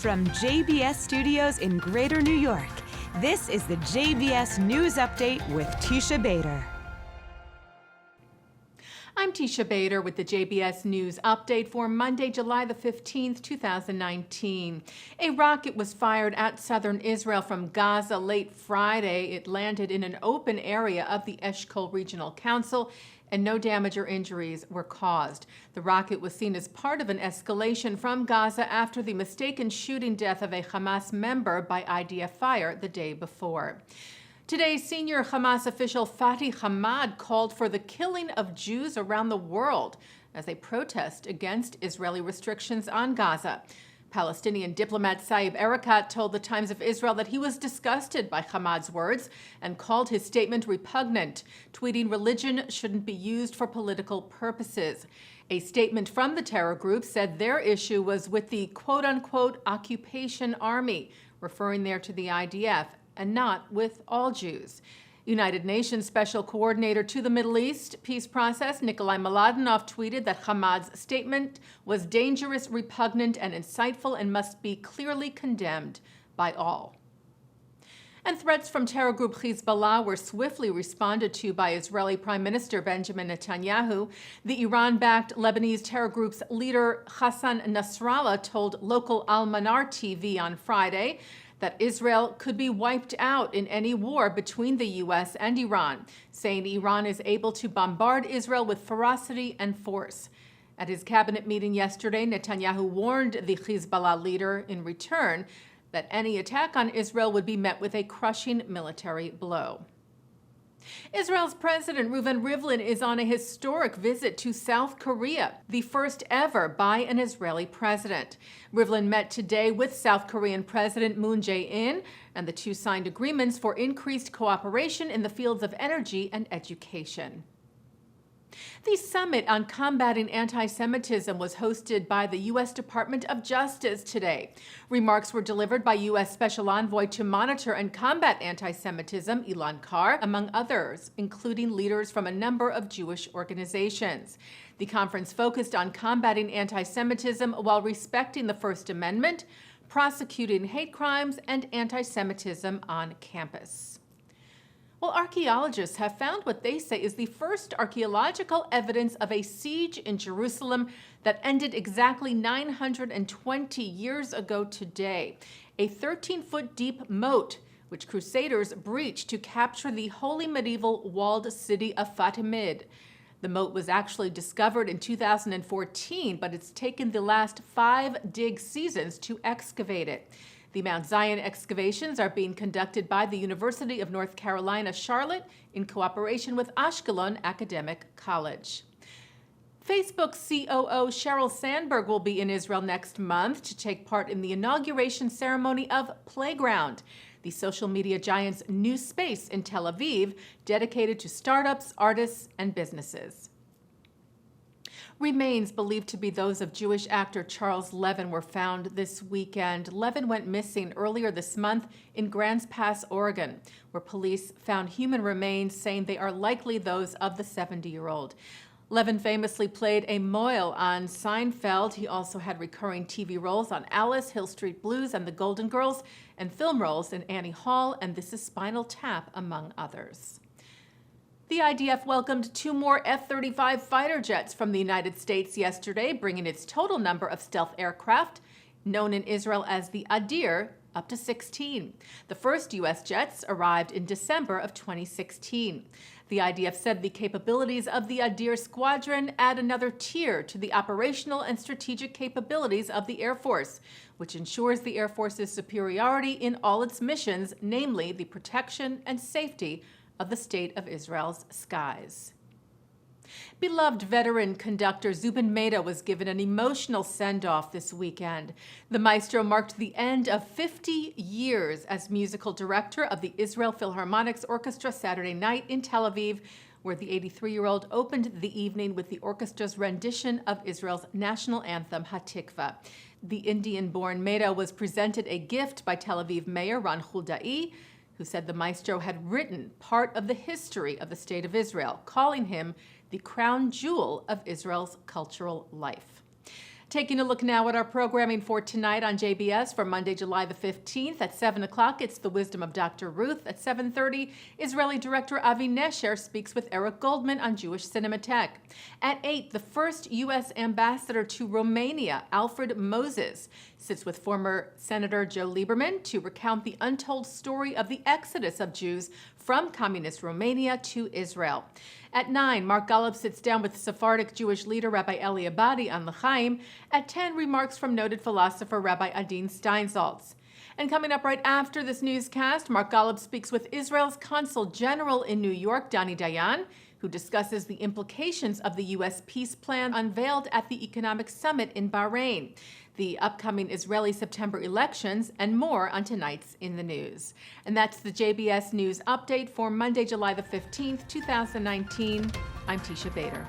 From JBS Studios in Greater New York, this is the JBS News Update with Teisha Bader. I'm Teisha Bader with the JBS News Update for Monday, July the 15th, 2019. A rocket was fired at southern Israel from Gaza late Friday. It landed in an open area of the Eshkol Regional Council, and no damage or injuries were caused. The rocket was seen as part of an escalation from Gaza after the mistaken shooting death of a Hamas member by IDF fire the day before. Today, senior Hamas official Fatih Hamad called for the killing of Jews around the world as they protest against Israeli restrictions on Gaza. Palestinian diplomat Saeb Erekat told the Times of Israel that he was disgusted by Hamad's words and called his statement repugnant, tweeting religion shouldn't be used for political purposes. A statement from the terror group said their issue was with the quote-unquote occupation army, referring there to the IDF, and not with all Jews. United Nations Special Coordinator to the Middle East Peace Process, Nikolai Mladenov, tweeted that Hamad's statement was dangerous, repugnant, and insightful and must be clearly condemned by all. And threats from terror group Hezbollah were swiftly responded to by Israeli Prime Minister Benjamin Netanyahu. The Iran-backed Lebanese terror group's leader Hassan Nasrallah told local Al-Manar TV on Friday that Israel could be wiped out in any war between the U.S. and Iran, saying Iran is able to bombard Israel with ferocity and force. At his cabinet meeting yesterday, Netanyahu warned the Hezbollah leader in return that any attack on Israel would be met with a crushing military blow. Israel's President Reuven Rivlin is on a historic visit to South Korea, the first ever by an Israeli president. Rivlin met today with South Korean President Moon Jae-in, and the two signed agreements for increased cooperation in the fields of energy and education. The Summit on Combating Anti-Semitism was hosted by the U.S. Department of Justice today. Remarks were delivered by U.S. Special Envoy to Monitor and Combat Anti-Semitism, Ilan Carr, among others, including leaders from a number of Jewish organizations. The conference focused on combating anti-Semitism while respecting the First Amendment, prosecuting hate crimes, and anti-Semitism on campus. Well, archaeologists have found what they say is the first archaeological evidence of a siege in Jerusalem that ended exactly 920 years ago today. A 13-foot deep moat, which Crusaders breached to capture the holy medieval walled city of Fatimid. The moat was actually discovered in 2014, but it's taken the last 5 dig seasons to excavate it. The Mount Zion excavations are being conducted by the University of North Carolina, Charlotte, in cooperation with Ashkelon Academic College. Facebook COO Sheryl Sandberg will be in Israel next month to take part in the inauguration ceremony of Playground, the social media giant's new space in Tel Aviv, dedicated to startups, artists, and businesses. Remains believed to be those of Jewish actor Charles Levin were found this weekend. Levin went missing earlier this month in Grants Pass, Oregon, where police found human remains, saying they are likely those of the 70-year-old. Levin famously played a Moyle on Seinfeld. He also had recurring TV roles on Alice, Hill Street Blues, and The Golden Girls, and film roles in Annie Hall and This Is Spinal Tap, among others. The IDF welcomed 2 more F-35 fighter jets from the United States yesterday, bringing its total number of stealth aircraft, known in Israel as the Adir, up to 16. The first U.S. jets arrived in December of 2016. The IDF said the capabilities of the Adir squadron add another tier to the operational and strategic capabilities of the Air Force, which ensures the Air Force's superiority in all its missions, namely the protection and safety of the State of Israel's skies. Beloved veteran conductor Zubin Mehta was given an emotional send-off this weekend. The maestro marked the end of 50 years as musical director of the Israel Philharmonic's Orchestra Saturday night in Tel Aviv, where the 83-year-old opened the evening with the orchestra's rendition of Israel's national anthem, Hatikva. The Indian-born Mehta was presented a gift by Tel Aviv Mayor Ron Huldai, who said the maestro had written part of the history of the State of Israel, calling him the crown jewel of Israel's cultural life. Taking a look now at our programming for tonight on JBS for Monday, July the 15th. At 7 o'clock, it's The Wisdom of Dr. Ruth. At 7:30, Israeli director Avi Nesher speaks with Eric Goldman on Jewish Cinematheque. At 8, the first U.S. ambassador to Romania, Alfred Moses, sits with former Senator Joe Lieberman to recount the untold story of the exodus of Jews from communist Romania to Israel. At 9, Mark Golub sits down with Sephardic Jewish leader Rabbi Eli Abadi on L'chaim. At 10, remarks from noted philosopher Rabbi Adin Steinsaltz. And coming up right after this newscast, Mark Golub speaks with Israel's Consul General in New York, Dani Dayan, who discusses the implications of the U.S. peace plan unveiled at the Economic Summit in Bahrain, the upcoming Israeli September elections, and more on tonight's In the News. And that's the JBS News Update for Monday, July the 15th, 2019. I'm Teisha Bader.